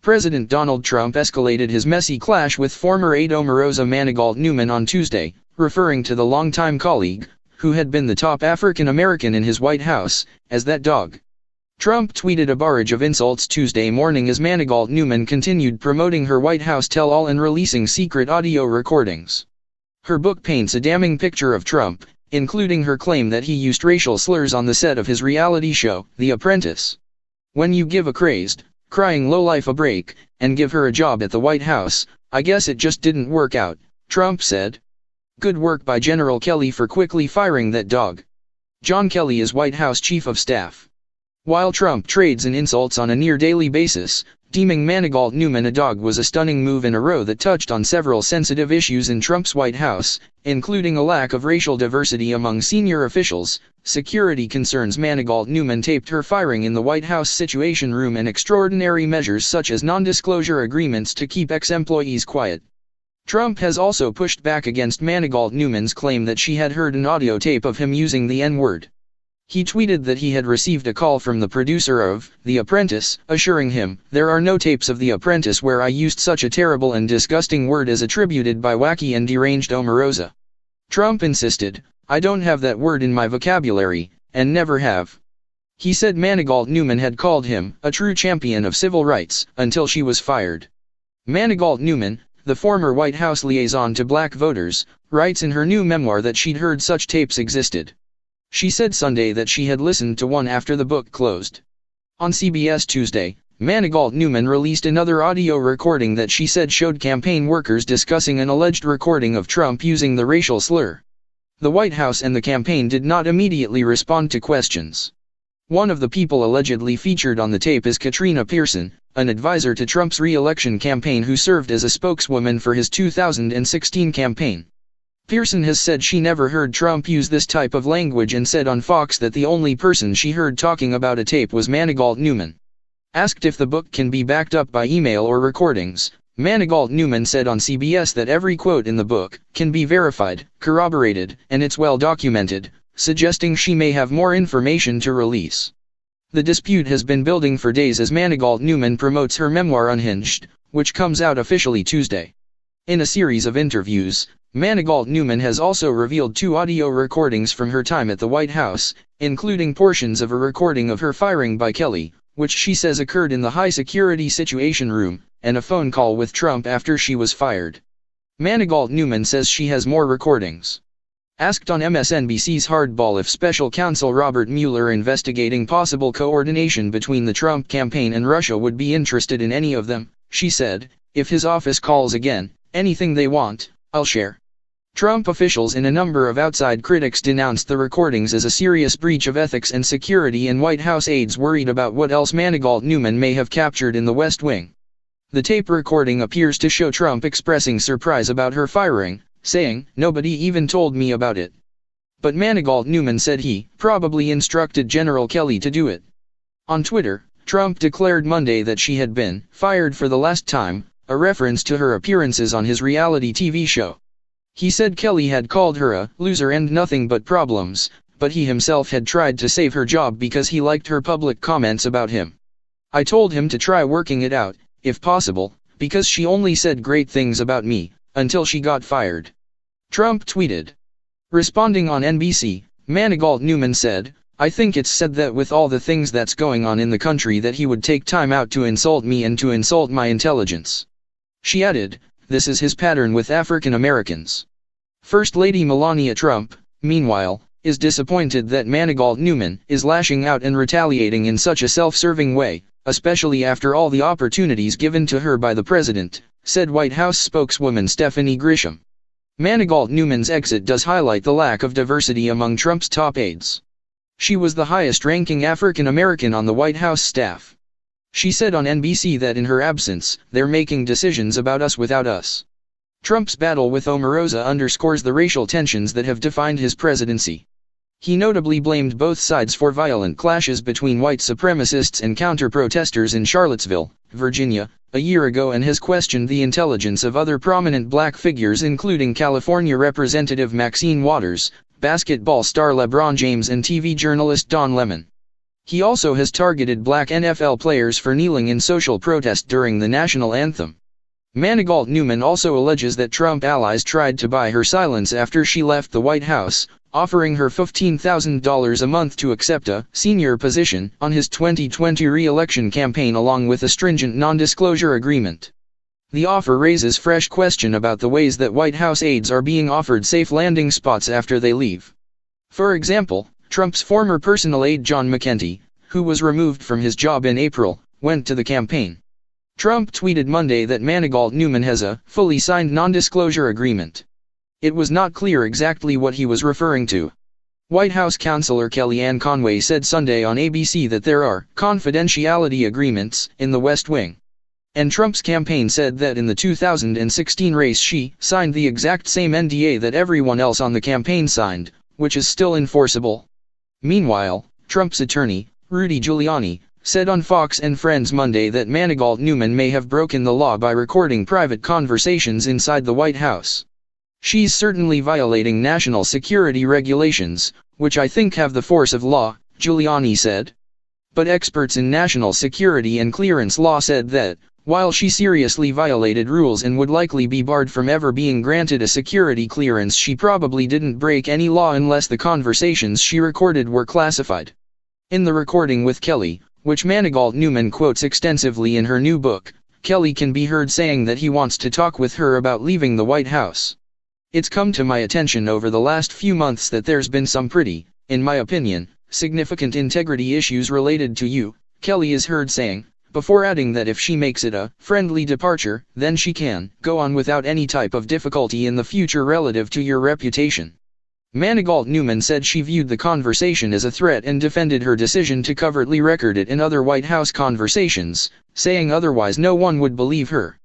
President Donald Trump escalated his messy clash with former aide Omarosa Manigault Newman on Tuesday, referring to the longtime colleague, who had been the top African American in his White House, as that dog. Trump tweeted a barrage of insults Tuesday morning as Manigault Newman continued promoting her White House tell-all and releasing secret audio recordings. Her book paints a damning picture of Trump, including her claim that he used racial slurs on the set of his reality show, The Apprentice. "When you give a crazed, crying lowlife a break, and give her a job at the White House, I guess it just didn't work out," Trump said. "Good work by General Kelly for quickly firing that dog." John Kelly is White House Chief of Staff. While Trump trades in insults on a near-daily basis, deeming Manigault Newman a dog was a stunning move in a row that touched on several sensitive issues in Trump's White House, including a lack of racial diversity among senior officials, security concerns Manigault Newman taped her firing in the White House Situation Room, and extraordinary measures such as non-disclosure agreements to keep ex-employees quiet. Trump has also pushed back against Manigault Newman's claim that she had heard an audio tape of him using the N-word. He tweeted that he had received a call from the producer of The Apprentice, assuring him, "There are no tapes of The Apprentice where I used such a terrible and disgusting word as attributed by wacky and deranged Omarosa." Trump insisted, "I don't have that word in my vocabulary, and never have." He said Manigault Newman had called him a true champion of civil rights until she was fired. Manigault Newman, the former White House liaison to black voters, writes in her new memoir that she'd heard such tapes existed. She said Sunday that she had listened to one after the book closed. On CBS Tuesday, Manigault Newman released another audio recording that she said showed campaign workers discussing an alleged recording of Trump using the racial slur. The White House and the campaign did not immediately respond to questions. One of the people allegedly featured on the tape is Katrina Pearson, an advisor to Trump's re-election campaign who served as a spokeswoman for his 2016 campaign. Pearson has said she never heard Trump use this type of language and said on Fox that the only person she heard talking about a tape was Manigault Newman. Asked if the book can be backed up by email or recordings, Manigault Newman said on CBS that every quote in the book can be verified, corroborated, and it's well documented, suggesting she may have more information to release. The dispute has been building for days as Manigault Newman promotes her memoir Unhinged, which comes out officially Tuesday. In a series of interviews, Manigault Newman has also revealed 2 audio recordings from her time at the White House, including portions of a recording of her firing by Kelly, which she says occurred in the high-security Situation Room, and a phone call with Trump after she was fired. Manigault Newman says she has more recordings. Asked on MSNBC's Hardball if special counsel Robert Mueller investigating possible coordination between the Trump campaign and Russia would be interested in any of them, she said, "If his office calls again, anything they want, I'll share." Trump officials and a number of outside critics denounced the recordings as a serious breach of ethics and security, and White House aides worried about what else Manigault Newman may have captured in the West Wing. The tape recording appears to show Trump expressing surprise about her firing, saying, "Nobody even told me about it." But Manigault Newman said he probably instructed General Kelly to do it. On Twitter, Trump declared Monday that she had been fired for the last time, a reference to her appearances on his reality TV show. He said Kelly had called her a loser and nothing but problems, but he himself had tried to save her job because he liked her public comments about him. "I told him to try working it out, if possible, because she only said great things about me, until she got fired," Trump tweeted. Responding on NBC, Manigault Newman said, "I think it's said that with all the things that's going on in the country that he would take time out to insult me and to insult my intelligence." She added, "This is his pattern with African Americans." First Lady Melania Trump, meanwhile, is disappointed that Manigault Newman is lashing out and retaliating in such a self-serving way, especially after all the opportunities given to her by the president, said White House spokeswoman Stephanie Grisham. Manigault Newman's exit does highlight the lack of diversity among Trump's top aides. She was the highest-ranking African American on the White House staff. She said on NBC that in her absence, they're making decisions about us without us. Trump's battle with Omarosa underscores the racial tensions that have defined his presidency. He notably blamed both sides for violent clashes between white supremacists and counter-protesters in Charlottesville, Virginia, a year ago, and has questioned the intelligence of other prominent black figures including California Representative Maxine Waters, basketball star LeBron James, and TV journalist Don Lemon. He also has targeted black NFL players for kneeling in social protest during the national anthem. Manigault Newman also alleges that Trump allies tried to buy her silence after she left the White House, offering her $15,000 a month to accept a senior position on his 2020 re-election campaign along with a stringent non-disclosure agreement. The offer raises fresh question about the ways that White House aides are being offered safe landing spots after they leave. For example, Trump's former personal aide John McEntee, who was removed from his job in April, went to the campaign. Trump tweeted Monday that Manigault Newman has a fully signed non-disclosure agreement. It was not clear exactly what he was referring to. White House counselor Kellyanne Conway said Sunday on ABC that there are confidentiality agreements in the West Wing. And Trump's campaign said that in the 2016 race she signed the exact same NDA that everyone else on the campaign signed, which is still enforceable. Meanwhile, Trump's attorney, Rudy Giuliani, said on Fox and Friends Monday that Manigault Newman may have broken the law by recording private conversations inside the White House. She's certainly violating national security regulations, which I think have the force of law, Giuliani said. But experts in national security and clearance law said that, while she seriously violated rules and would likely be barred from ever being granted a security clearance, she probably didn't break any law unless the conversations she recorded were classified. In the recording with Kelly, which Manigault Newman quotes extensively in her new book, Kelly can be heard saying that he wants to talk with her about leaving the White House. It's come to my attention over the last few months that there's been some pretty, in my opinion, significant integrity issues related to you, Kelly is heard saying, before adding that if she makes it a friendly departure, then she can go on without any type of difficulty in the future relative to your reputation. Manigault Newman said she viewed the conversation as a threat and defended her decision to covertly record it in other White House conversations, saying otherwise no one would believe her.